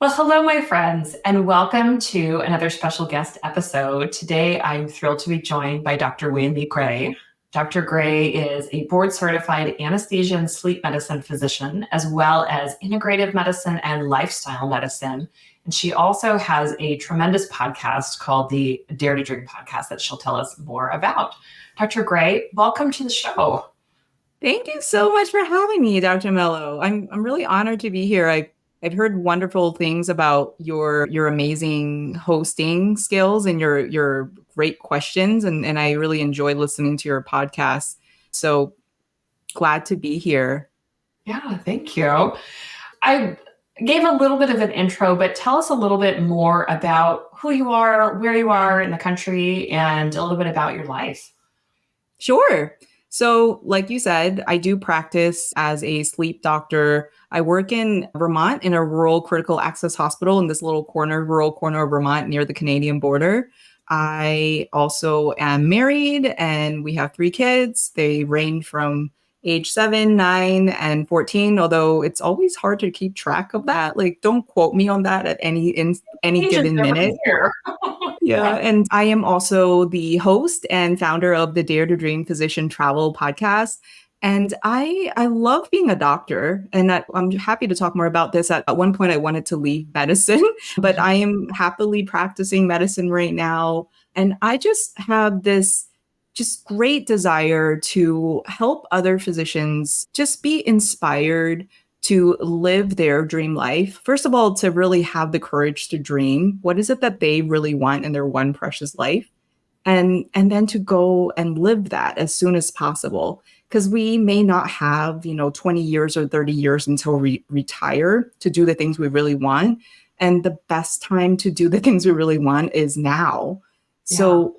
Well, hello, my friends, and welcome to another special guest episode. Today, I'm thrilled to be joined by Dr. Weili Gray. Dr. Gray is a board certified anesthesia and sleep medicine physician, as well as integrative medicine and lifestyle medicine. And she also has a tremendous podcast called the Dare to Dream podcast that she'll tell us more about. Dr. Gray, welcome to the show. Thank you so much for having me, Dr. Mello. I'm really honored to be here. I've heard wonderful things about your amazing hosting skills and your great questions, and I really enjoy listening to your podcast. So glad to be here. Yeah, thank you. I gave a little bit of an intro, but tell us a little bit more about who you are, where you are in the country, and a little bit about your life. Sure. So, like you said, I do practice as a sleep doctor. I work in Vermont in a rural critical access hospital in this little rural corner of Vermont near the Canadian border. I also am married and we have 3 kids. They range from age 7, 9, and 14, although it's always hard to keep track of that. Like, don't quote me on that at any given minute. Yeah. And I am also the host and founder of the Dare to Dream Physician Travel podcast. And I love being a doctor, and I'm happy to talk more about this. At one point, I wanted to leave medicine, but I am happily practicing medicine right now. And I just have this just great desire to help other physicians just be inspired to live their dream life. First of all, to really have the courage to dream. What is it that they really want in their one precious life? And then to go and live that as soon as possible. Because we may not have, 20 years or 30 years until we retire to do the things we really want. And the best time to do the things we really want is now. So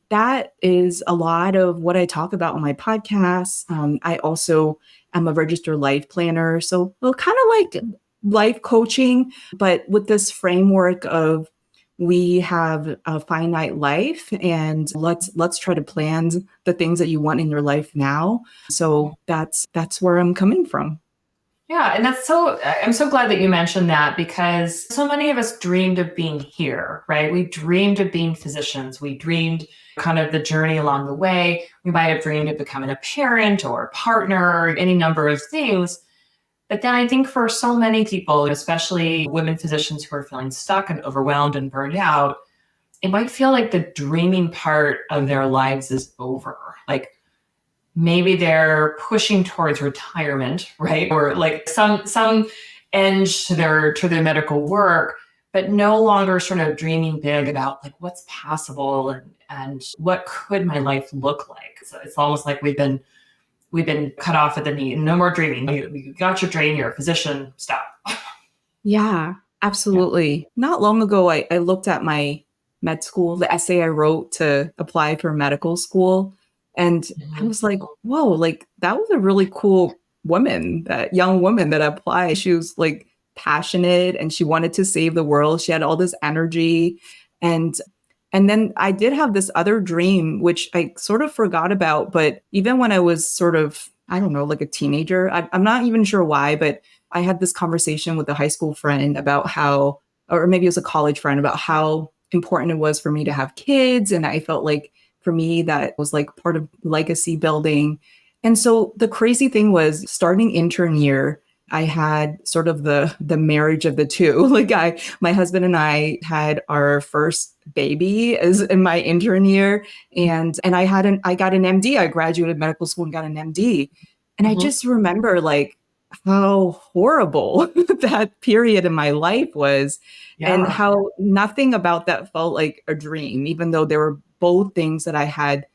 that is a lot of what I talk about on my podcast. I also am a registered life planner. So kind of like life coaching, but with this framework of we have a finite life and let's try to plan the things that you want in your life now. So that's where I'm coming from. Yeah, and I'm so glad that you mentioned that because so many of us dreamed of being here, right? We dreamed of being physicians. We dreamed kind of the journey along the way. We might have dreamed of becoming a parent or a partner, or any number of things. But then I think for so many people, especially women physicians who are feeling stuck and overwhelmed and burned out, it might feel like the dreaming part of their lives is over. Like maybe they're pushing towards retirement, right? Or like some end to their medical work, but no longer sort of dreaming big about like what's possible and what could my life look like. So it's almost like we've been cut off at the knee. No more dreaming. You got your dream, you're a physician, stop. Yeah, absolutely. Yeah. Not long ago, I looked at my med school, the essay I wrote to apply for medical school. And I was like, whoa, like that was a really cool woman, that young woman that applied. She was like passionate and she wanted to save the world. She had all this energy. And then I did have this other dream, which I sort of forgot about. But even when I was sort of, I don't know, like a teenager, I'm not even sure why, but I had this conversation with a high school friend about how, or maybe it was a college friend, about how important it was for me to have kids. And I felt like for me, that was like part of legacy building. And so the crazy thing was starting intern year, I had sort of the marriage of the two. Like my husband and I had our first baby as in my intern year, and I got an MD. I graduated medical school and got an MD, and I just remember like how horrible that period in my life was, and how nothing about that felt like a dream, even though there were both things that I had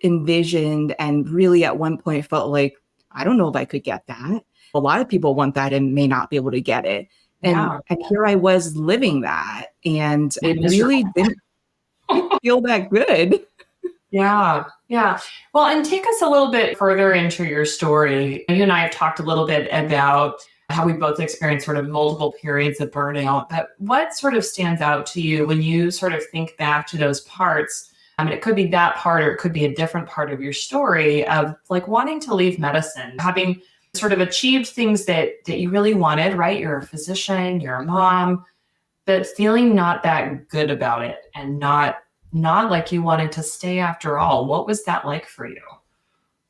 envisioned and really at one point felt like, I don't know if I could get that. A lot of people want that and may not be able to get it. And here I was living that, and it really didn't feel that good. Yeah. Well, and take us a little bit further into your story. You and I have talked a little bit about how we both experienced sort of multiple periods of burnout, but what sort of stands out to you when you sort of think back to those parts? I mean, it could be that part, or it could be a different part of your story of like wanting to leave medicine, having sort of achieved things that you really wanted, right? You're a physician, you're a mom, but feeling not that good about it and not like you wanted to stay after all. What was that like for you?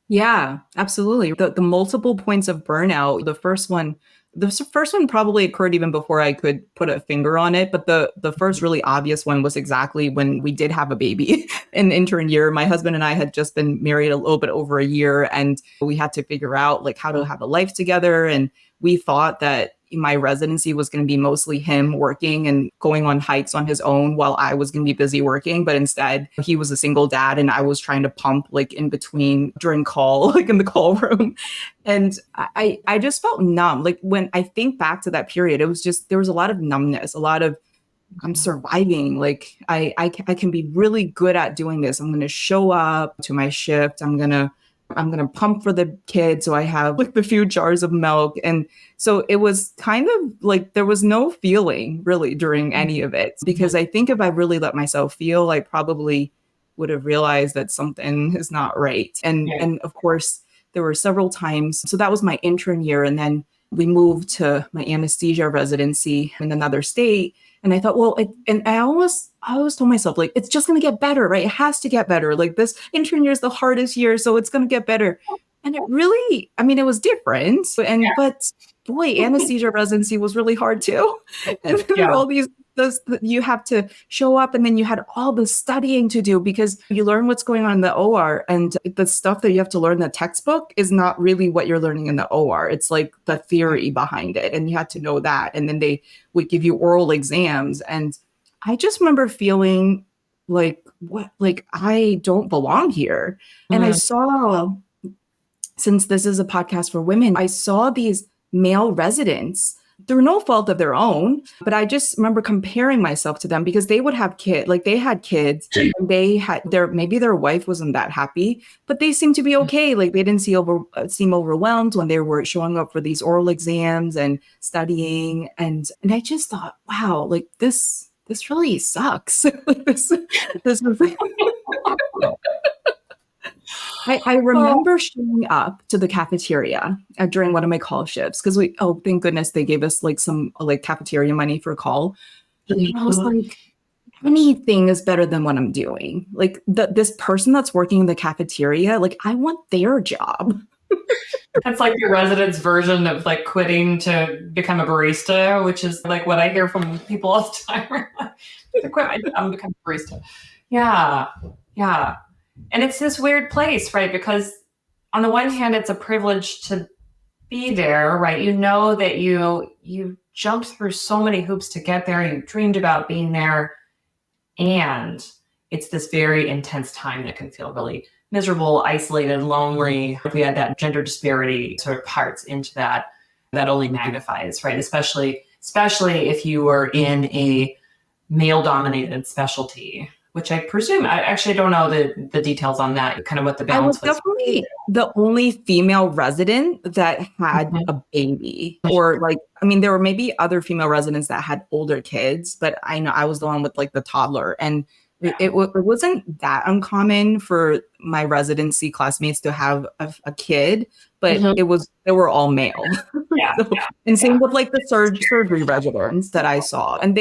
Yeah, absolutely. The multiple points of burnout, the first one probably occurred even before I could put a finger on it, but the first really obvious one was exactly when we did have a baby in intern year. My husband and I had just been married a little bit over a year, and we had to figure out like how to have a life together. And we thought that my residency was going to be mostly him working and going on hikes on his own while I was going to be busy working. But instead, he was a single dad and I was trying to pump like in between during call, like in the call room. And I just felt numb. Like when I think back to that period, it was just, there was a lot of numbness, a lot of I'm surviving. Like I can be really good at doing this. I'm going to show up to my shift. I'm gonna pump for the kids so I have like the few jars of milk. And so it was kind of like there was no feeling really during any of it. Because I think if I really let myself feel, I probably would have realized that something is not right. Yeah. And of course, there were several times. So that was my intern year. And then we moved to my anesthesia residency in another state. And I thought, well, and I always told myself, like, it's just going to get better, right? It has to get better. Like this intern year is the hardest year, so it's going to get better. And it really, I mean, it was different. But boy, anesthesia residency was really hard too. And there were Yeah. all those, you have to show up, and then you had all the studying to do because you learn what's going on in the OR, and the stuff that you have to learn in the textbook is not really what you're learning in the OR. It's like the theory behind it, and you had to know that. And then they would give you oral exams, and I just remember feeling like what, like I don't belong here. And I saw, since this is a podcast for women, I saw these male residents through no fault of their own, but I just remember comparing myself to them because they would have kids, like they had kids, and they had maybe their wife wasn't that happy, but they seemed to be okay. Like they didn't seem overwhelmed when they were showing up for these oral exams and studying. And I just thought, wow, like this really sucks. Like this is I remember showing up to the cafeteria during one of my call shifts because thank goodness they gave us like some like cafeteria money for call. And I was like, anything is better than what I'm doing. Like this person that's working in the cafeteria, like I want their job. That's like your resident's version of like quitting to become a barista, which is like what I hear from people all the time. To quit, I'm becoming a barista. Yeah. Yeah. And it's this weird place, right? Because on the one hand, it's a privilege to be there, right? You know that you jumped through so many hoops to get there. You dreamed about being there. And it's this very intense time that can feel really miserable, isolated, lonely. If we had that gender disparity sort of parts into that, that only magnifies, right? Especially if you were in a male-dominated specialty, which I presume, I actually don't know the details on that, kind of what the balance was. I was definitely the only female resident that had a baby, or like, I mean, there were maybe other female residents that had older kids, but I know I was the one with like the toddler. And it wasn't that uncommon for my residency classmates to have a kid, but they were all male. And same with like the surgery residents that I saw. And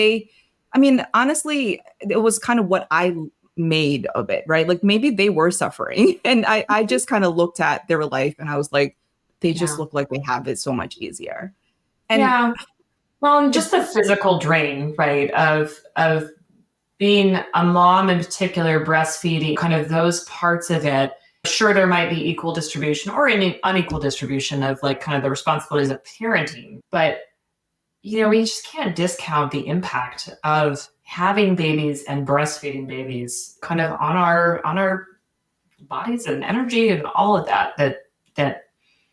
I mean, honestly, it was kind of what I made of it, right? Like maybe they were suffering. And I just kind of looked at their life and I was like, they just look like they have it so much easier. And well, and just the physical drain, right? Of being a mom in particular, breastfeeding, kind of those parts of it. Sure, there might be equal distribution or an unequal distribution of like kind of the responsibilities of parenting, but you know, we just can't discount the impact of having babies and breastfeeding babies kind of on our bodies and energy and all of that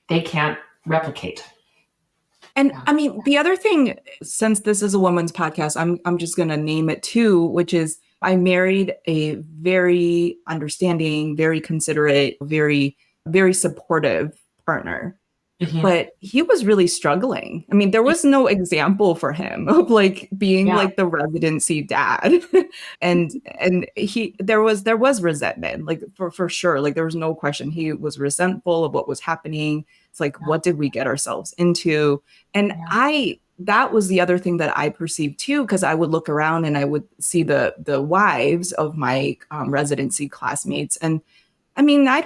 they can't replicate. And I mean, the other thing, since this is a woman's podcast, I'm just going to name it too, which is I married a very understanding, very considerate, very, very supportive partner. Mhm. but he was really struggling. I mean, there was no example for him of like being Yeah. like the residency dad. And he there was resentment, like for sure. Like there was no question. He was resentful of what was happening. It's like, Yeah. what did we get ourselves into? And Yeah. I that was the other thing that I perceived too, because I would look around and I would see the wives of my residency classmates, and I mean, I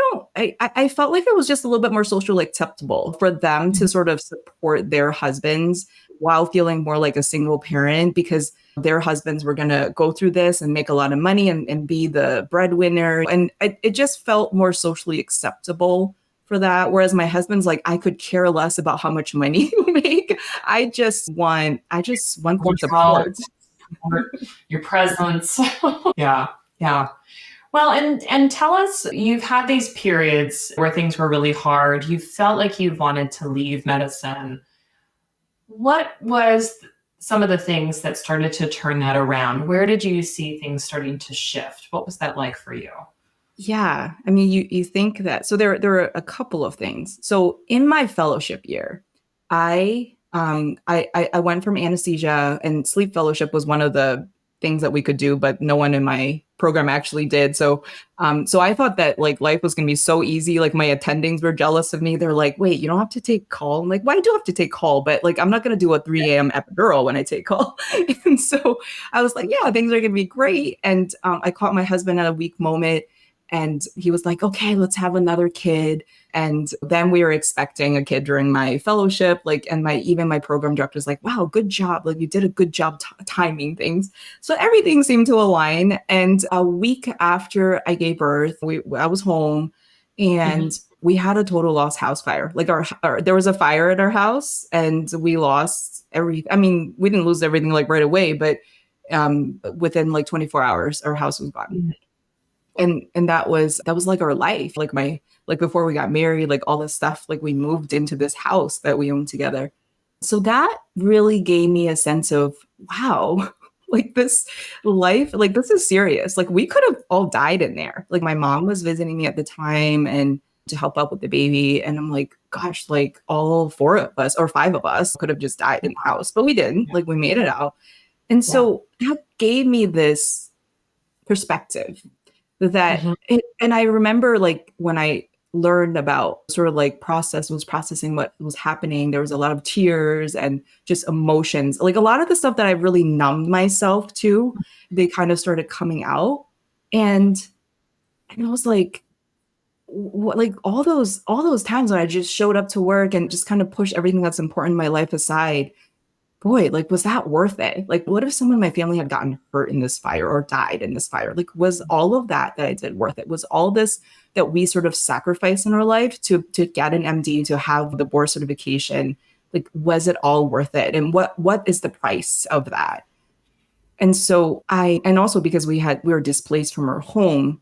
felt like it was just a little bit more socially acceptable for them to Mhm. sort of support their husbands while feeling more like a single parent because their husbands were going to go through this and make a lot of money and be the breadwinner. And it just felt more socially acceptable for that. Whereas my husband's like, I could care less about how much money you make. I just want some Want your help, support. your presence. Yeah. Yeah. Well, and tell us, you've had these periods where things were really hard. You felt like you wanted to leave medicine. What was some of the things that started to turn that around? Where did you see things starting to shift? What was that like for you? Yeah, I mean, you think that. So there are a couple of things. So in my fellowship year, I went from anesthesia, and sleep fellowship was one of the things that we could do, but no one in my program actually did. So I thought that like life was gonna be so easy. Like my attendings were jealous of me. They're like, wait, you don't have to take call. I'm like, why do I have to take call? But like I'm not gonna do a 3 a.m. epidural when I take call. And so I was like, yeah, things are gonna be great. And I caught my husband at a weak moment, and he was like, okay, let's have another kid. And then we were expecting a kid during my fellowship. Like, and even my program director was like, wow, good job. Like, you did a good job timing things. So everything seemed to align. And a week after I gave birth, I was home, Mhm. and we had a total lost house fire. Like, there was a fire at our house, and we lost I mean, we didn't lose everything like right away, but within like 24 hours, our house was gone. Mhm. And that was like our life, like my like before we got married, like all this stuff, like we moved into this house that we owned together. So that really gave me a sense of, wow, like this life, like this is serious. Like we could have all died in there. Like my mom was visiting me at the time and to help out with the baby, and I'm like, gosh, like all four of us or five of us could have just died in the house, but we didn't. Like we made it out. And Yeah. so that gave me this perspective that Mhm. and I remember like when I learned about sort of like processing what was happening, there was a lot of tears and just emotions. Like a lot of the stuff that I really numbed myself to, they kind of started coming out. And and I was like, what, like all those times when I just showed up to work and just kind of pushed everything that's important in my life aside, boy, like, was that worth it? Like, what if someone in my family had gotten hurt in this fire or died in this fire? Like, was all of that I did worth it? Was all this that we sort of sacrificed in our life to get an MD, to have the board certification? Like, was it all worth it? And what is the price of that? And so and also because we were displaced from our home,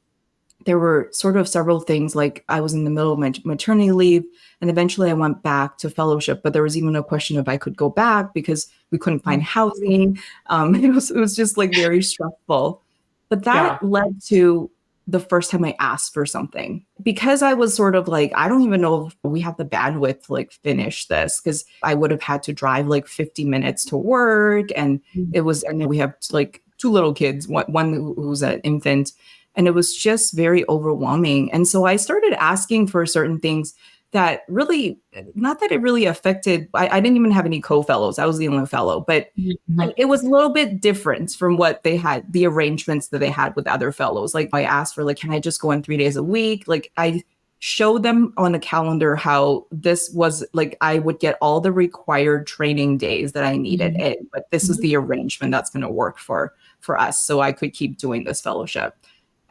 there were sort of several things. Like I was in the middle of my maternity leave, and eventually I went back to fellowship, but there was even a question if I could go back because we couldn't find housing. It was just like very stressful. But Yeah. that led to the first time I asked for something, because I was sort of like, I don't even know if we have the bandwidth to like finish this, because I would have had to drive like 50 minutes to work. And and then we have like two little kids, one who's an infant, and it was just very overwhelming. And so I started asking for certain things that really, not that it really affected, I didn't even have any co-fellows. I was the only fellow, but Mhm. it was a little bit different from what they had, the arrangements that they had with other fellows. Like I asked for, like, can I just go in 3 days a week? Like I showed them on a calendar how this was like, I would get all the required training days that I needed Mhm. in, but this is Mhm. the arrangement that's going to work for us. So I could keep doing this fellowship.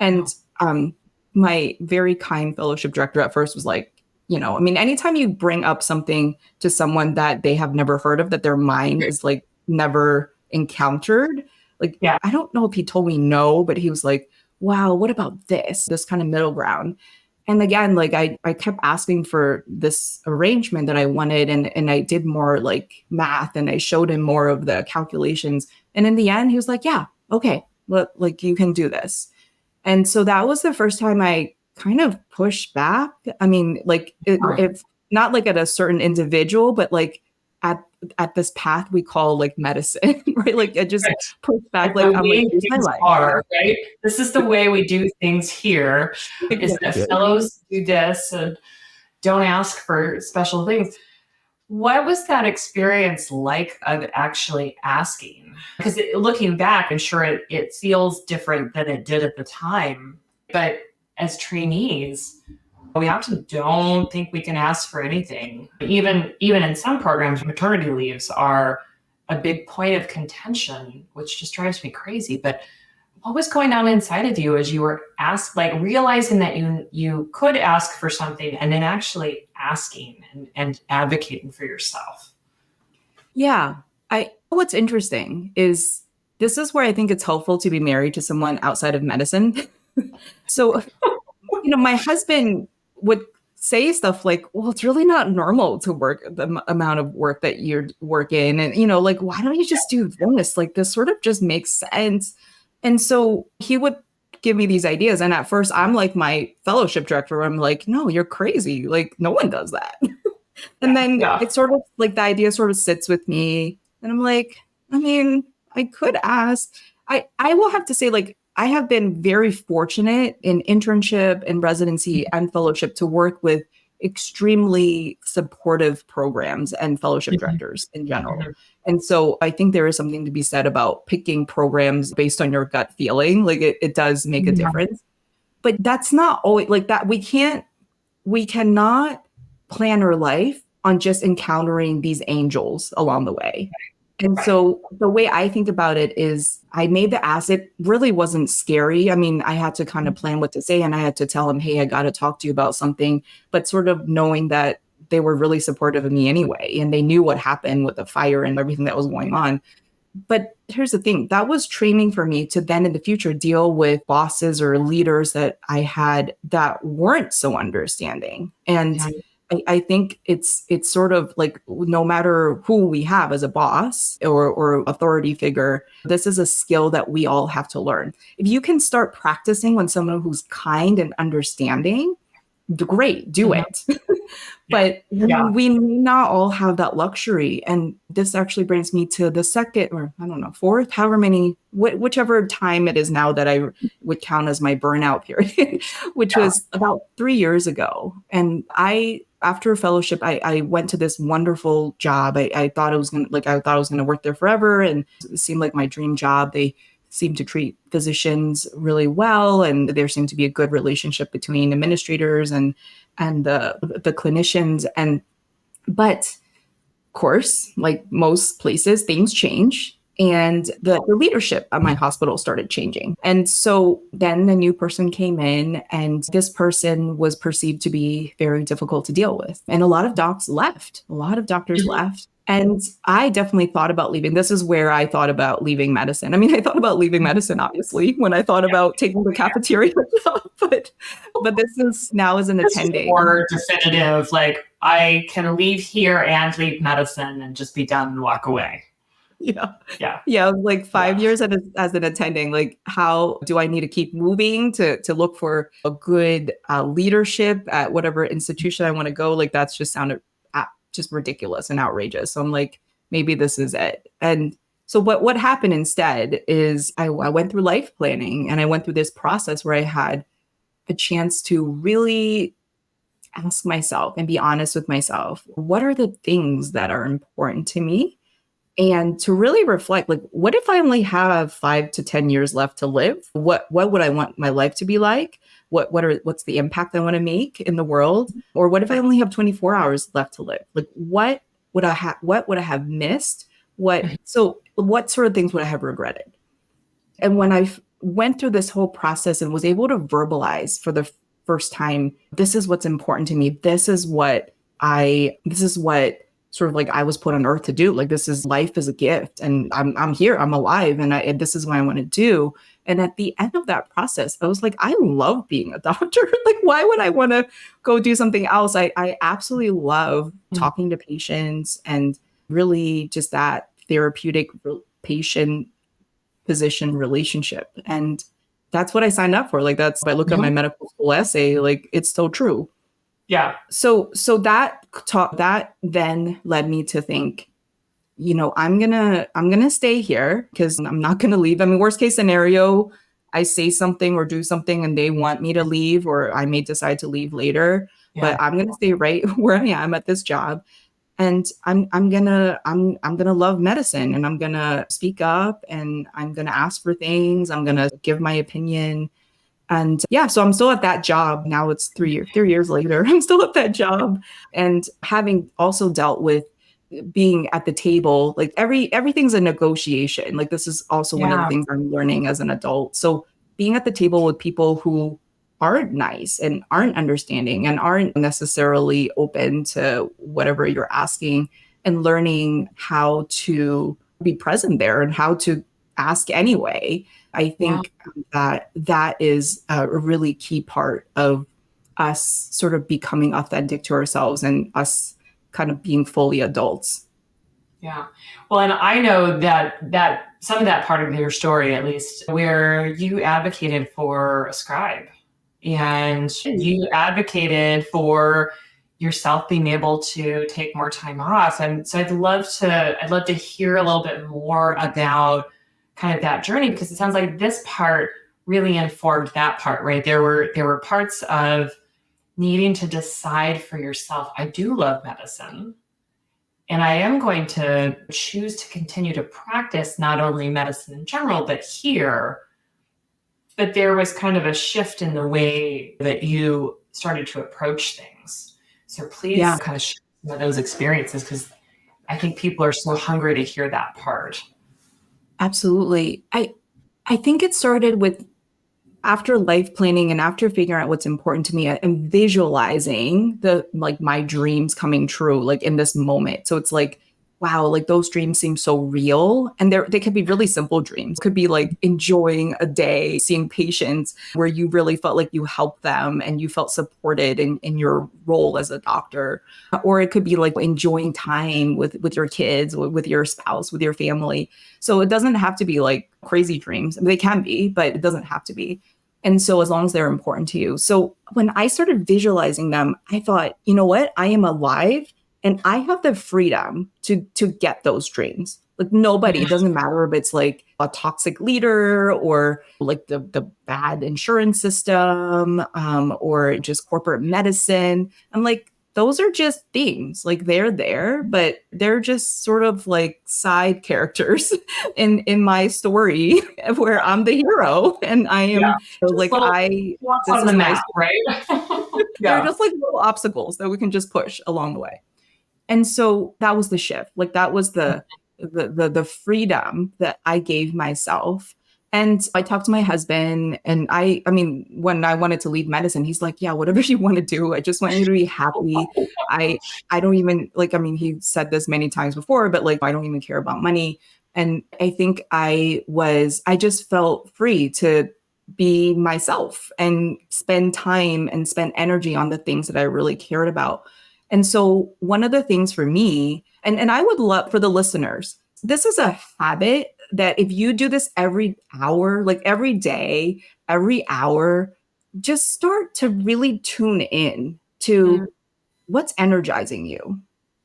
Yeah. And um, my very kind fellowship director at first was like, I mean, anytime you bring up something to someone that they have never heard of, that their mind is like never encountered, like, Yeah. I don't know if he told me no, but he was like, wow, what about this kind of middle ground? And again, like I kept asking for this arrangement that I wanted, and I did more like math, and I showed him more of the calculations. And in the end, he was like, yeah, okay, like you can do this. And so that was the first time I kind of pushed back. I mean, like Right. not like at a certain individual, but like at this path we call like medicine, right? Like it just Right. push back. Like the Like I'm like, way here's my things life. are, right? This is the way we do things here, is that Exactly. fellows do this and don't ask for special things. What was that experience like of actually asking? Because looking back, I'm sure it feels different than it did at the time. But as trainees, we often don't think we can ask for anything. Even in some programs, maternity leaves are a big point of contention, which just drives me crazy. But what was going on inside of you as you were asked, like realizing that you could ask for something and then actually asking and advocating for yourself? Yeah. What's interesting is this is where I think it's helpful to be married to someone outside of medicine. So, my husband would say stuff like, well, it's really not normal to work the amount of work that you're working. And, like, why don't you just do this? Like, this sort of just makes sense. And so he would give me these ideas. And at first, I'm like my fellowship director. I'm like, no, you're crazy. Like, no one does that. And then Yeah. it's sort of like the idea sort of sits with me. And I'm like, I mean, I could ask. I will have to say, like, I have been very fortunate in internship and residency and fellowship to work with extremely supportive programs and fellowship Mhm. directors in general. Mhm. And so I think there is something to be said about picking programs based on your gut feeling. Like it does make a Yeah. difference. But that's not always like that. We cannot plan our life on just encountering these angels along the way. And Right. so the way I think about it is I made the ask. It really wasn't scary. I mean, I had to kind of plan what to say and I had to tell him, hey, I got to talk to you about something, but sort of knowing that they were really supportive of me anyway. And they knew what happened with the fire and everything that was going on. But here's the thing, that was training for me to then in the future deal with bosses or leaders that I had that weren't so understanding. And Yeah. I think it's sort of like no matter who we have as a boss or authority figure, this is a skill that we all have to learn. If you can start practicing when someone who's kind and understanding, great, do Mhm. it. Yeah. But Yeah. we may not all have that luxury. And this actually brings me to the second, or I don't know, fourth, however many, whichever time it is now that I would count as my burnout period, which Yeah. was about 3 years ago. And after a fellowship, I went to this wonderful job. I thought it was gonna, like, I thought I was gonna work there forever. And it seemed like my dream job. They seemed to treat physicians really well. And there seemed to be a good relationship between administrators and the clinicians. And but of course, like most places, things change. And the leadership at my hospital started changing. And so then a new person came in, and this person was perceived to be very difficult to deal with. And a lot of docs left, a lot of doctors Mhm. left. And I definitely thought about leaving. This is where I thought about leaving medicine. I mean, I thought about leaving medicine, obviously, when I thought about taking the cafeteria job, but this is now as an This was attending. more definitive, like I can leave here and leave medicine and just be done and walk away. Yeah. Yeah. Yeah, like Yeah. 5 years as an attending, like how do I need to keep moving to look for a good leadership at whatever institution I want to go? Like that's just sounded just ridiculous and outrageous. So I'm like, maybe this is it. And so what happened instead is I went through life planning and I went through this process where I had a chance to really ask myself and be honest with myself. What are the things that are important to me? And to really reflect, like, what if I only have 5 to 10 years left to live? What would I want my life to be like? What's the impact I want to make in the world? Or what if I only have 24 hours left to live? Like what would I have missed? What sort of things would I have regretted? And when went through this whole process and was able to verbalize for the first time, this is what's important to me. This is what sort of like I was put on earth to do. Like this is life is a gift and I'm here, I'm alive and this is what I want to do. And at the end of that process, I was like, I love being a doctor. Like, why would I want to go do something else? I absolutely love Mm. talking to patients and really just that therapeutic patient physician relationship. And that's what I signed up for. Like that's if I look at my Mhm. medical school essay, like it's so true. Yeah. So that then led me to think, I'm gonna stay here because I'm not gonna leave. I mean, worst case scenario, I say something or do something and they want me to leave, or I may decide to leave later, but Yeah. I'm gonna stay right where I am at this job. And I'm gonna love medicine, and I'm gonna speak up, and I'm gonna ask for things. I'm gonna give my opinion. And yeah, so I'm still at that job. Now it's 3 years later. I'm still at that job. And having also dealt with being at the table, like everything's a negotiation. Like this is also one of the Yeah. things I'm learning as an adult. So being at the table with people who aren't nice and aren't understanding and aren't necessarily open to whatever you're asking, and learning how to be present there and how to ask anyway. I Yeah. think that is a really key part of us sort of becoming authentic to ourselves and us kind of being fully adults. Yeah. Well, and I know that some of that part of your story, at least, where you advocated for a scribe and you advocated for yourself being able to take more time off. And so I'd love to hear a little bit more about kind of that journey, because it sounds like this part really informed that part, right? There were parts of needing to decide for yourself. I do love medicine, and I am going to choose to continue to practice not only medicine in general, but here. But there was kind of a shift in the way that you started to approach things. So please Yeah, kind of share some of those experiences, because I think people are so hungry to hear that part. absolutely. I think it started with after life planning and after figuring out what's important to me and visualizing the like my dreams coming true like in this moment. So it's like, wow, like those dreams seem so real, and they could be really simple dreams. It could be like enjoying a day seeing patients where you really felt like you helped them and you felt supported in your role as a doctor, or it could be like enjoying time with your kids, with your spouse, with your family. So it doesn't have to be like crazy dreams. I mean, they can be, but it doesn't have to be. And so as long as they're important to you. So when I started visualizing them, I thought, you know what? I am alive and I have the freedom to get those dreams. Like nobody, it doesn't matter if it's like a toxic leader or like the bad insurance system, or just corporate medicine. I'm like, those are just things. Like they're there, but they're just sort of like side characters in my story where I'm the hero and I Yeah. am Just like little I spots this on the is my map, story. right? They're Yeah. just like little obstacles that we can just push along the way. And so that was the shift. Like that was the freedom that I gave myself. And I talked to my husband, and I mean, when I wanted to leave medicine, he's like, yeah, whatever you want to do. I just want you to be happy. I I don't even like, I mean, he said this many times before, but like I don't even care about money. And I think I just felt free to be myself and spend time and spend energy on the things that I really cared about. And so one of the things for me, and I would love for the listeners, this is a habit that if you do this every hour, like every day, every hour, just start to really tune in Mm, to what's energizing you.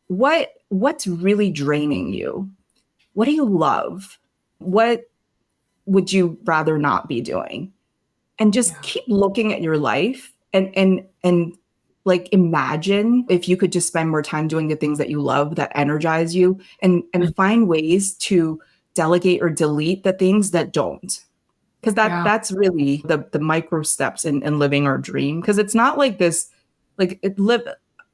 What's really draining you? What do you love? What would you rather not be doing? And just yeah. keep looking at your life and like imagine if you could just spend more time doing the things that you love that energize you, and find ways to delegate or delete the things that don't, because Yeah. that's really the micro steps in living our dream. Because it's not like this, like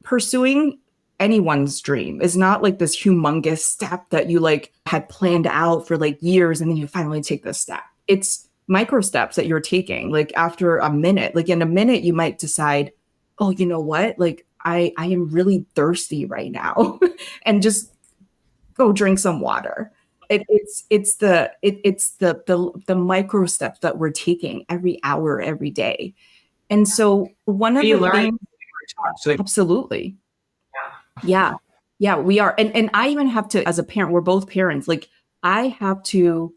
pursuing anyone's dream is not like this humongous step that you like had planned out for like years and then you finally take this step. It's micro steps that you're taking. Like after a minute, like in a minute you might decide, oh, you know what, like I am really thirsty right now and just go drink some water. It's the micro steps that we're taking every hour, every day. And so one of We the learn things, actually. absolutely, Yeah. yeah, yeah, we are. And I even have to, as a parent, we're both parents, like I have to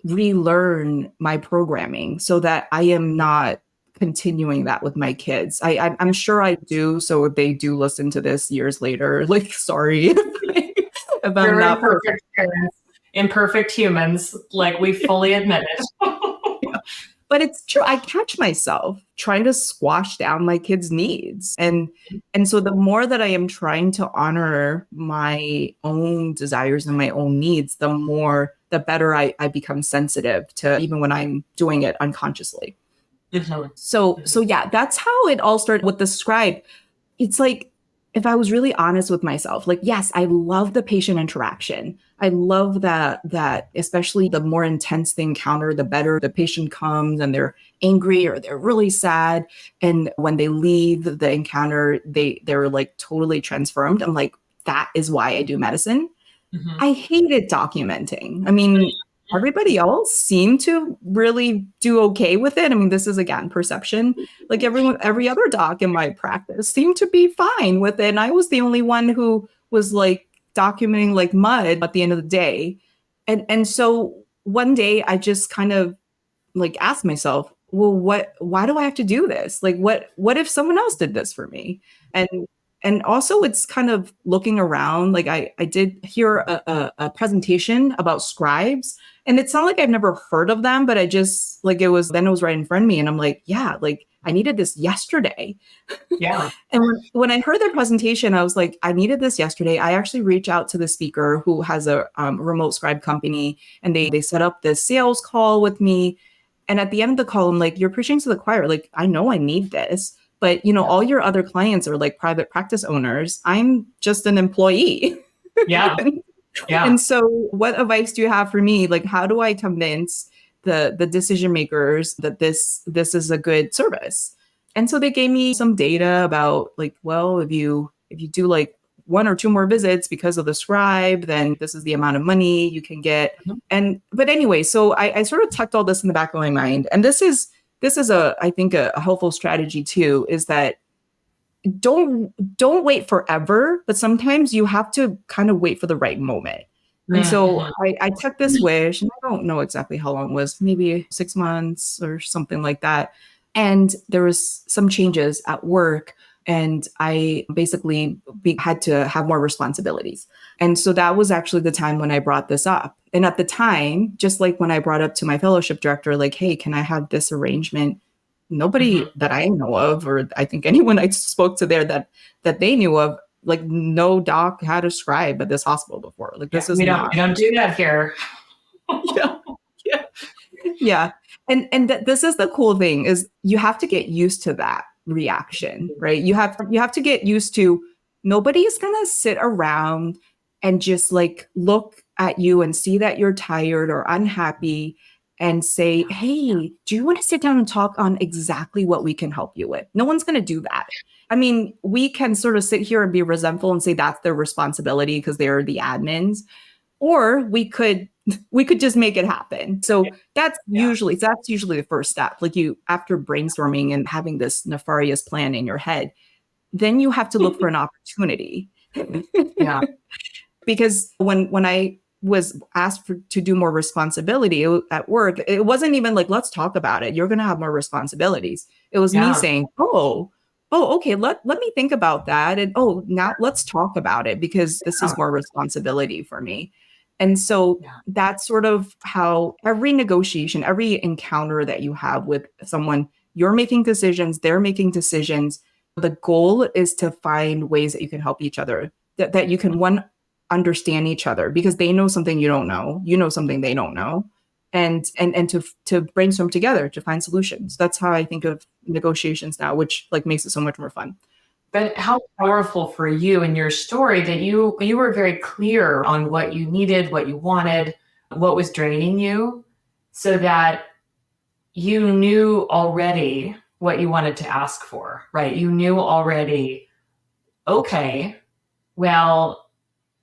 relearn my programming so that I am not continuing that with my kids. I'm sure I do. So if they do listen to this years later, like, sorry if I'm You're not perfect. imperfect parents, imperfect humans, like we fully admit it. Yeah. But it's true. I catch myself trying to squash down my kids' needs. And so the more that I am trying to honor my own desires and my own needs, the better I become sensitive to, even when I'm doing it unconsciously. Mhm. So yeah, that's how it all started with the scribe. It's like, if I was really honest with myself, like, yes, I love the patient interaction. I love that especially the more intense the encounter, the better the patient comes and they're angry or they're really sad. And when they leave the encounter, they're like totally transformed. I'm like, that is why I do medicine. Mhm. I hated documenting. I mean, everybody else seemed to really do okay with it. I mean, this is again perception. Like every other doc in my practice seemed to be fine with it. And I was the only one who was like documenting like mud at the end of the day. And so one day I just kind of like ask myself, well, why do I have to do this? Like what if someone else did this for me? And and also it's kind of looking around. Like I did hear a presentation about scribes, and it's not like I've never heard of them, but I just like it was right in front of me, and I'm like, yeah, like I needed this yesterday. Yeah. And when I heard their presentation, I was like, I needed this yesterday. I actually reached out to the speaker who has a remote scribe company, and they set up this sales call with me. And at the end of the call, I'm like, you're preaching to the choir. Like, I know I need this, but all your other clients are like private practice owners. I'm just an employee. Yeah. Yeah. And so what advice do you have for me? Like, how do I convince the decision makers that this is a good service? And so they gave me some data about like, well, if you do like one or two more visits because of the scribe, then this is the amount of money you can get. Mhm. And but anyway, so I sort of tucked all this in the back of my mind. And this is a I think a helpful strategy too, is that don't wait forever, but sometimes you have to kind of wait for the right moment. And so Mhm. I took this wish, and I don't know exactly how long it was, maybe 6 months or something like that. And there was some changes at work, and I basically had to have more responsibilities. And so that was actually the time when I brought this up. And at the time, just like when I brought up to my fellowship director, like, hey, can I have this arrangement? Nobody Mhm. that I know of, or I think anyone I spoke to there that they knew of, like no doc had a scribe at this hospital before. Like Yeah. this is We don't not. we don't do that here. Yeah, yeah, yeah. And this is the cool thing is you have to get used to that reaction, right? You have to get used to nobody's gonna sit around and just like look at you and see that you're tired or unhappy and say, Yeah. hey, do you want to sit down and talk on exactly what we can help you with? No one's gonna do that. I mean, we can sort of sit here and be resentful and say that's their responsibility because they're the admins, or we could just make it happen. So Yeah. that's usually the first step. Like you, after brainstorming and having this nefarious plan in your head, then you have to look for an opportunity. Yeah. Because when I was asked to do more responsibility at work, it wasn't even like, let's talk about it, you're going to have more responsibilities. It was me Yeah. saying, oh, okay, let me think about that, and oh, now let's talk about it because this is more responsibility for me. And so Yeah. that's sort of how every negotiation, every encounter that you have with someone, you're making decisions, they're making decisions. The goal is to find ways that you can help each other, that you can, one, understand each other because they know something you don't know, you know something they don't know, and to brainstorm together to find solutions. That's how I think of negotiations now, which like makes it so much more fun. But how powerful for you in your story that you were very clear on what you needed, what you wanted, what was draining you, so that you knew already what you wanted to ask for, right? You knew already, okay, well,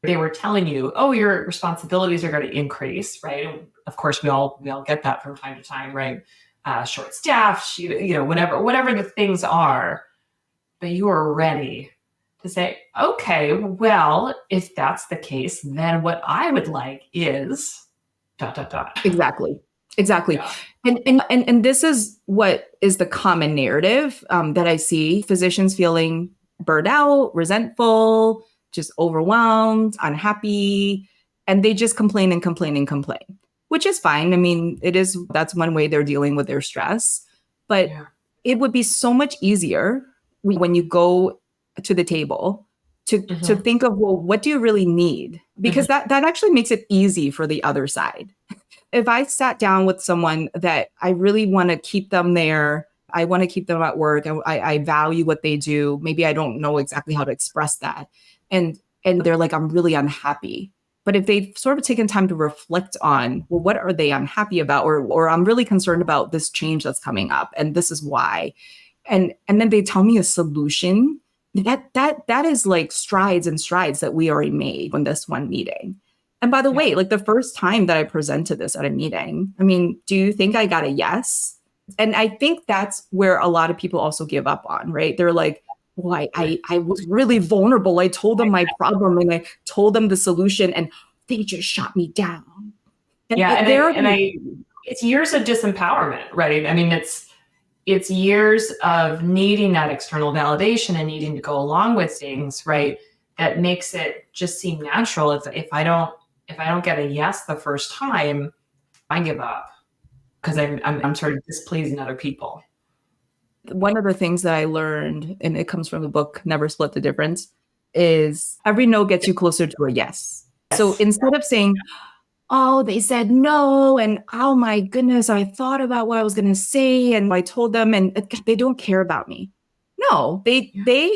they were telling you, oh, your responsibilities are going to increase, right? Of course, we all get that from time to time, right? Short staff, whatever the things are, but you are ready to say, okay, well, if that's the case, then what I would like is dot dot dot. Exactly. Exactly. Yeah. And this is what is the common narrative that I see physicians feeling burned out, resentful, just overwhelmed, unhappy, and they just complain and complain and complain, which is fine. I mean, that's one way they're dealing with their stress, but Yeah. it would be so much easier when you go to the table to Hmm. think of, well, what do you really need? Hmm. Because that actually makes it easy for the other side. If I sat down with someone that I really want to keep them there, I want to keep them at work, I value what they do. Maybe I don't know exactly how to express that. And they're like, I'm really unhappy. But if they've sort of taken time to reflect on, well, what are they unhappy about? Or I'm really concerned about this change that's coming up, and this is why. And then they tell me a solution. That is like strides and strides that we already made in this one meeting. And by the Yeah. way, like the first time that I presented this at a meeting, I mean, do you think I got a yes? And I think that's where a lot of people also give up on, right? They're like, well, I was really vulnerable. I told them my problem and I told them the solution and they just shot me down. And Yeah. they're It's years of disempowerment, right? I mean, it's years of needing that external validation and needing to go along with things, right? That makes it just seem natural. If I don't get a yes the first time, I give up because I'm sort of displeasing other people. one of the things that I learned, and it comes from the book Never Split the Difference, is every no gets you closer to a yes. So Yes. instead of saying, oh, they said no, and oh my goodness, I thought about what I was going to say, and I told them, and they don't care about me. No, Yeah.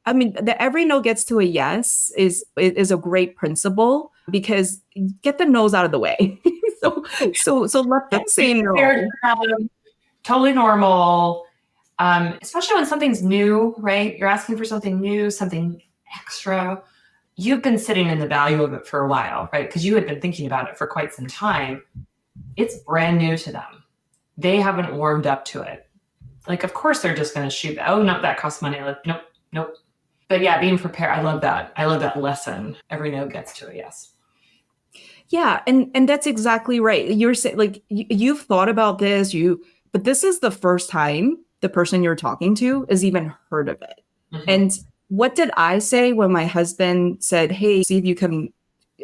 I mean, the every no gets to a yes is a great principle because get the no's out of the way. So let them Yes, be say prepared no. for them. Totally normal. Especially when something's new, right? You're asking for something new, something extra. You've been sitting in the value of it for a while, right? Because you had been thinking about it for quite some time. It's brand new to them. They haven't warmed up to it. Like, of course, they're just going to shoot. Oh, no, that costs money. Like, nope, nope. But yeah, being prepared. I love that. I love that lesson. Every no gets to a yes. Yeah, and that's exactly right. You're saying like you've thought about this, but this is the first time the person you're talking to has even heard of it. Hmm. And what did I say when my husband said, "Hey, see if you can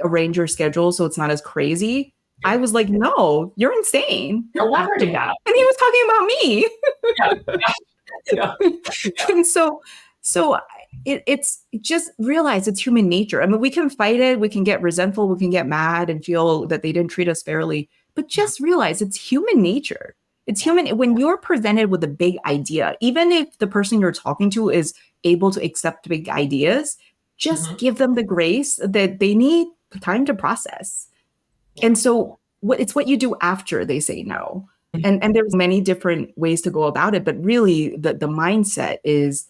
arrange your schedule so it's not as crazy?" I was like, "No, you're insane." You're leveraging that. And he was talking about me. Yeah, yeah, yeah. And so it's just realize it's human nature. I mean, we can fight it, we can get resentful, we can get mad and feel that they didn't treat us fairly, but just realize it's human nature. It's human when you're presented with a big idea, even if the person you're talking to is able to accept big ideas, just Hmm. give them the grace that they need time to process. Yeah. And so it's what you do after they say no. And there's many different ways to go about it, but really the mindset is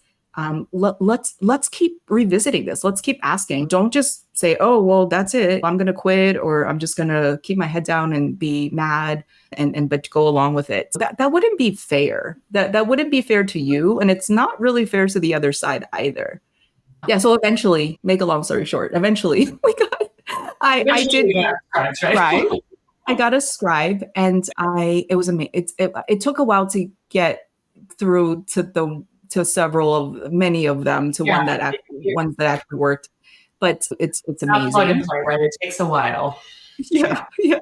let's keep revisiting this. Let's keep asking. Don't just say, oh, well, that's it. I'm going to quit, or I'm just going to keep my head down and be mad and but go along with it. That wouldn't be fair. That wouldn't be fair to you. And it's not really fair to the other side either. Yeah. So eventually, make a long story short, eventually I did Eventually, yeah, correct, right? scribe. I got a scribe, and it was amazing. It took a while to get through to several of many of them to Yeah, ones that actually worked, but it's not plug and amazing. play, right? It takes a while. Yeah, Yeah.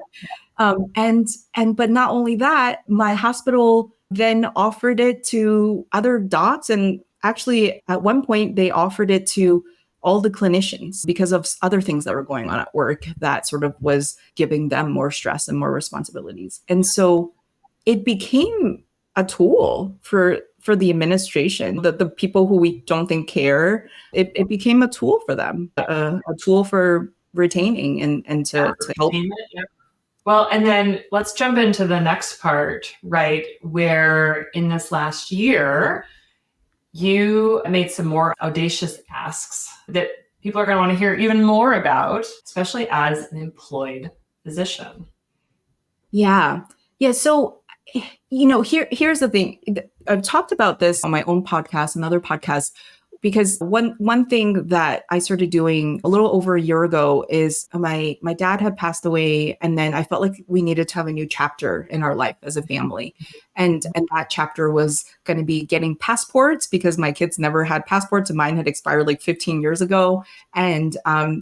yeah. And but not only that, my hospital then offered it to other docs, and actually at one point they offered it to all the clinicians because of other things that were going on at work that sort of was giving them more stress and more responsibilities. And so it became a tool for the administration, the people who we don't think care. It became a tool for them, a tool for retaining and to help. Yeah. Well, and then let's jump into the next part, right? Where in this last year, you made some more audacious asks that people are going to want to hear even more about, especially as an employed physician. Yeah. Yeah. So, here's the thing. I've talked about this on my own podcast and other podcasts. because one thing that I started doing a little over a year ago is my dad had passed away, and then I felt like we needed to have a new chapter in our life as a family. And that chapter was going to be getting passports because my kids never had passports and mine had expired like 15 years ago, and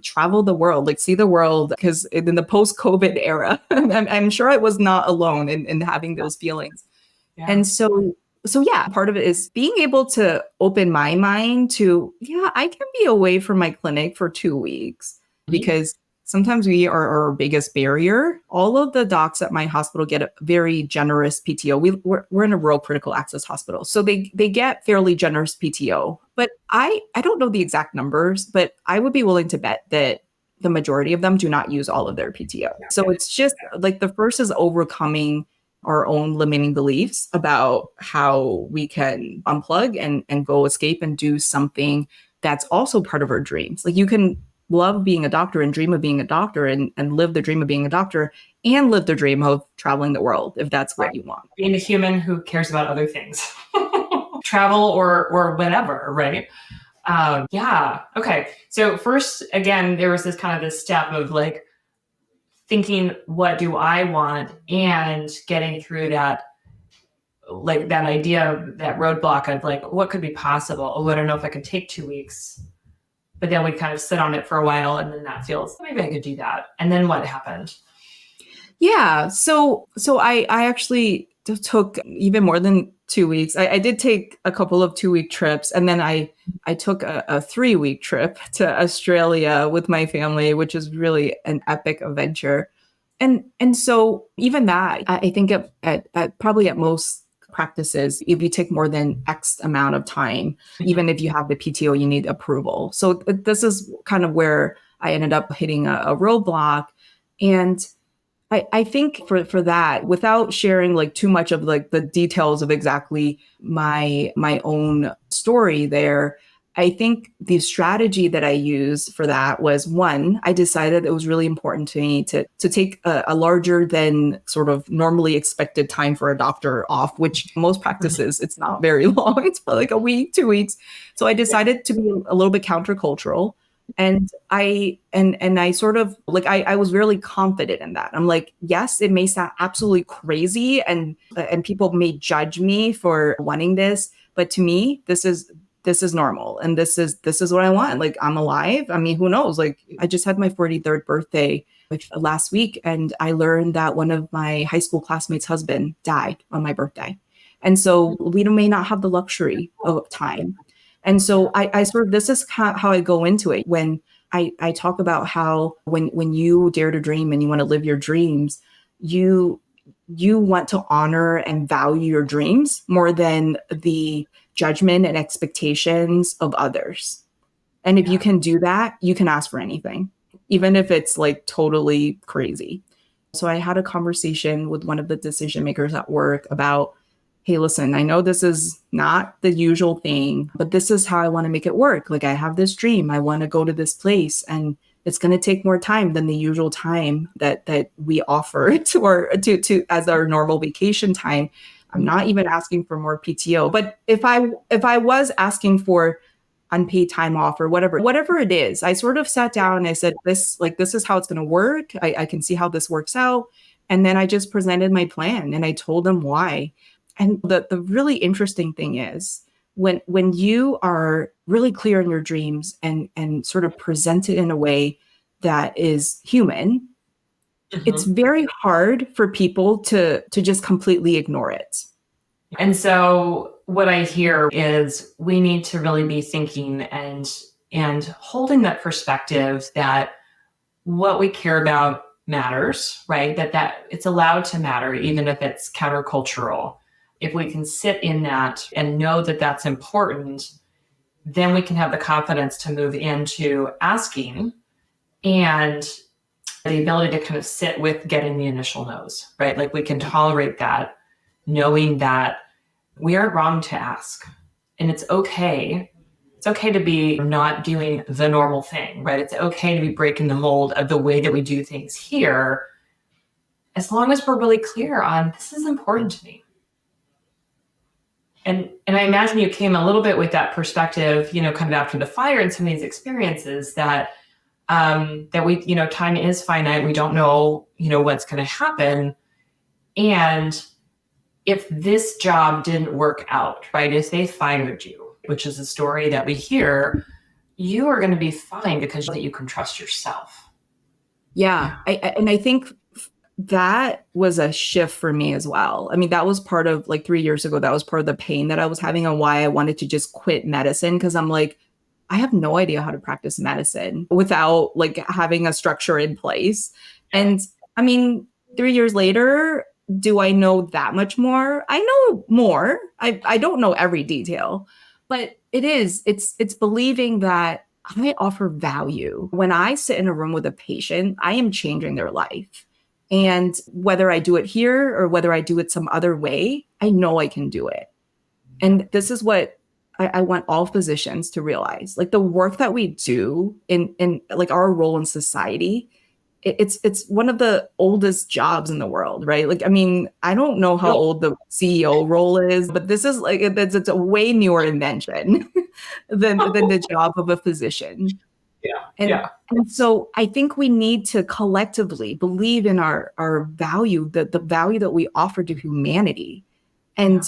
travel the world, like see the world, because in the post-COVID era, I'm sure I was not alone in having those feelings. Yeah. And so yeah, part of it is being able to open my mind to, yeah, I can be away from my clinic for 2 weeks, because sometimes we are our biggest barrier. All of the docs at my hospital get a very generous PTO. We're in a rural critical access hospital, so they get fairly generous PTO. But I don't know the exact numbers, but I would be willing to bet that the majority of them do not use all of their PTO. So it's just like the first is overcoming our own limiting beliefs about how we can unplug and go escape and do something that's also part of our dreams. Like you can love being a doctor and dream of being a doctor and live the dream of being a doctor and live the dream of traveling the world if that's what you want. Being a human who cares about other things, travel or whatever, right? Yeah. Okay. So first, again, there was this step of like thinking, what do I want? And getting through that, like that idea, that roadblock of like, what could be possible? Oh, I don't know if I could take 2 weeks. But then we kind of sit on it for a while, and then that feels, maybe I could do that. And then what happened? Yeah. So I actually took even more than 2 weeks. I did take a couple of 2-week trips, and then I took a 3-week trip to Australia with my family, which is really an epic adventure. And so even that, I think at probably at most practices, if you take more than X amount of time, even if you have the PTO, you need approval. So this is kind of where I ended up hitting a roadblock. And I think for that, without sharing like too much of like the details of exactly my own story there, I think the strategy that I used for that was, one, I decided it was really important to me to take a larger than sort of normally expected time for a doctor off, which most practices, it's not very long. It's like a week, 2 weeks. So I decided to be a little bit countercultural. And I sort of like, I was really confident in that. I'm like, yes, it may sound absolutely crazy and people may judge me for wanting this, but to me, this is normal. And this is what I want. Like, I'm alive. I mean, who knows? Like, I just had my 43rd birthday last week, and I learned that one of my high school classmates' husband died on my birthday. And so we may not have the luxury of time. And so I sort of, this is how I go into it. When I talk about how when you dare to dream and you want to live your dreams, you want to honor and value your dreams more than the judgment and expectations of others. And if you can do that, you can ask for anything, even if it's like totally crazy. So I had a conversation with one of the decision makers at work about, hey, listen, I know this is not the usual thing, but this is how I want to make it work. Like, I have this dream. I want to go to this place, and it's going to take more time than the usual time that we offer to as our normal vacation time. I'm not even asking for more PTO, but if I was asking for unpaid time off or whatever it is, I sort of sat down and I said, this is how it's going to work. I can see how this works out. And then I just presented my plan and I told them why. And the really interesting thing is when you are really clear in your dreams and sort of present it in a way that is human, it's very hard for people to just completely ignore it. And so what I hear is we need to really be thinking and holding that perspective that what we care about matters, right? That it's allowed to matter, even if it's countercultural. If we can sit in that and know that that's important, then we can have the confidence to move into asking and the ability to kind of sit with getting the initial no's, right? Like, we can tolerate that, knowing that we aren't wrong to ask. And it's okay. It's okay to be not doing the normal thing, right? It's okay to be breaking the mold of the way that we do things here, as long as we're really clear on, this is important to me. And I imagine you came a little bit with that perspective, kind of after the fire and some of these experiences that we, time is finite. We don't know, what's going to happen. And if this job didn't work out, right, if they fired you, which is a story that we hear, you are going to be fine because that you can trust yourself. Yeah. And I think that was a shift for me as well. I mean, that was part of like 3 years ago, that was part of the pain that I was having and why I wanted to just quit medicine. Cause I'm like, I have no idea how to practice medicine without like having a structure in place. And I mean, 3 years later, do I know that much more? I know more. I don't know every detail, but it's believing that I offer value. When I sit in a room with a patient, I am changing their life. And whether I do it here or whether I do it some other way, I know I can do it. And this is what I want all physicians to realize. Like the work that we do in like our role in society, it's one of the oldest jobs in the world, right? Like, I mean, I don't know how old the CEO role is, but this is like it's a way newer invention than the job of a physician. Yeah. And, Yeah. and so I think we need to collectively believe in our value, the value that we offer to humanity, and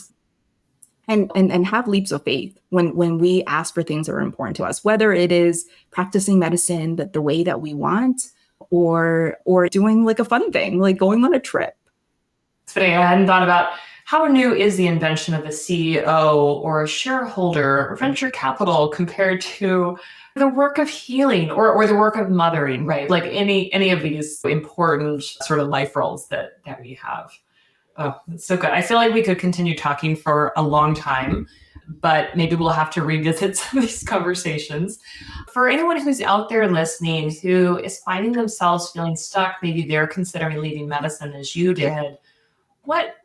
and have leaps of faith when we ask for things that are important to us, whether it is practicing medicine the way that we want, or doing like a fun thing, like going on a trip. It's funny. I hadn't thought about how new is the invention of a CEO or a shareholder or venture capital compared to the work of healing or the work of mothering, right? Like any of these important sort of life roles that we have. Oh, that's so good. I feel like we could continue talking for a long time, but maybe we'll have to revisit some of these conversations. For anyone who's out there listening who is finding themselves feeling stuck, maybe they're considering leaving medicine as you did, what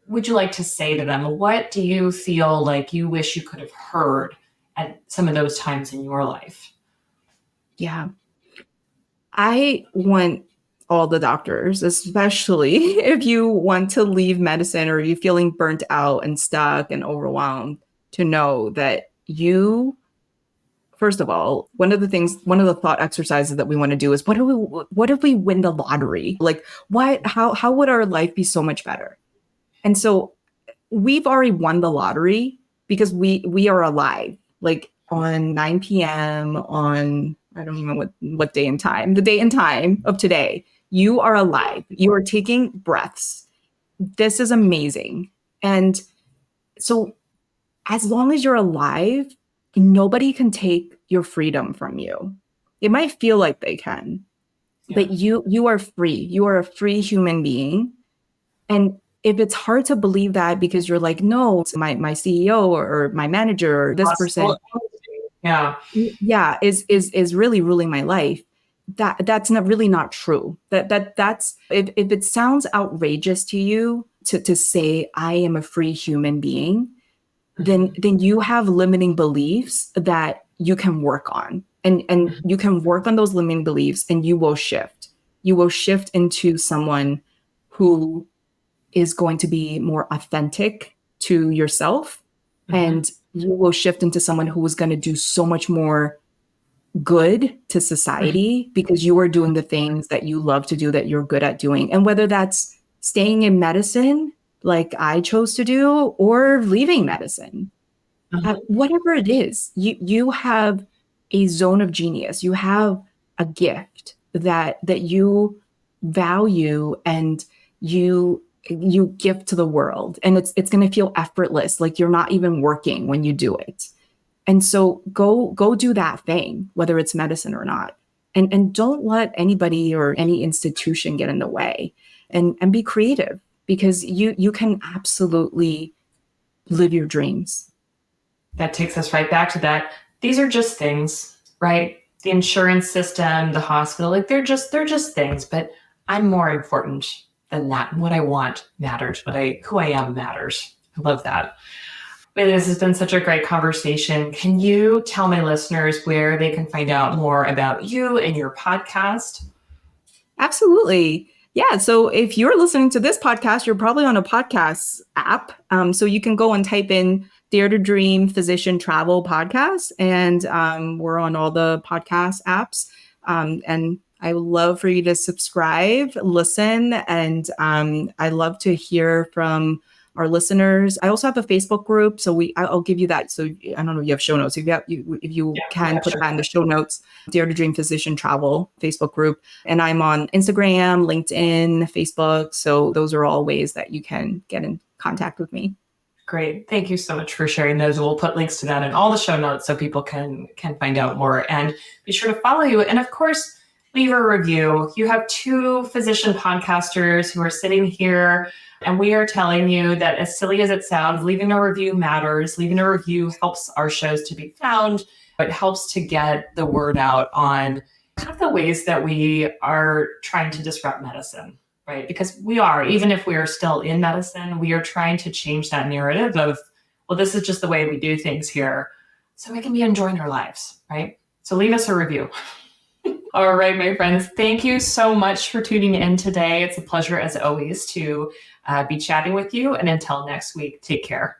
would you like to say to them? What do you feel like you wish you could have heard at some of those times in your life? Yeah. I want all the doctors, especially if you want to leave medicine or you're feeling burnt out and stuck and overwhelmed, to know that you, first of all, one of the thought exercises that we want to do is what if we win the lottery? Like how would our life be so much better? And so we've already won the lottery because we are alive. Like on 9 p.m. on, I don't even know what day and time, the day and time of today, you are alive. You are taking breaths. This is amazing. And so as long as you're alive, nobody can take your freedom from you. It might feel like they can, but you are free. You are a free human being. And if it's hard to believe that because you're like, no, it's my CEO or my manager or this person, is really ruling my life. That's not really not true. That's if it sounds outrageous to you to say I am a free human being, then you have limiting beliefs that you can work on. And you can work on those limiting beliefs and you will shift. You will shift into someone who is going to be more authentic to yourself. And you will shift into someone who is going to do so much more good to society because you are doing the things that you love to do, that you're good at doing. And whether that's staying in medicine, like I chose to do, or leaving medicine, whatever it is, you have a zone of genius. You have a gift that you value and you give to the world, and it's going to feel effortless, like you're not even working when you do it. And so go do that thing, whether it's medicine or not, and don't let anybody or any institution get in the way, and be creative, because you can absolutely live your dreams. That takes us right back to that. These are just things, right? The insurance system, the hospital, like they're just things, but I'm more important than that. What I want matters. Who I am matters. I love that. This has been such a great conversation. Can you tell my listeners where they can find out more about you and your podcast? Absolutely. Yeah. So if you're listening to this podcast, you're probably on a podcast app. So you can go and type in Dare to Dream Physician Travel Podcast, and we're on all the podcast apps. And I would love for you to subscribe, listen, and I love to hear from our listeners. I also have a Facebook group, so I'll give you that. So I don't know if you have show notes. If you can put that in the show notes, Dare to Dream Physician Travel Facebook group. And I'm on Instagram, LinkedIn, Facebook. So those are all ways that you can get in contact with me. Great. Thank you so much for sharing those. We'll put links to that in all the show notes so people can find out more. And be sure to follow you. And of course, leave a review. You have two physician podcasters who are sitting here, and we are telling you that, as silly as it sounds, leaving a review matters. Leaving a review helps our shows to be found. It helps to get the word out on kind of the ways that we are trying to disrupt medicine, right? Because we are, even if we are still in medicine, we are trying to change that narrative of, well, this is just the way we do things here, so we can be enjoying our lives, right? So leave us a review. All right, my friends, thank you so much for tuning in today. It's a pleasure, as always, to be chatting with you. And until next week, take care.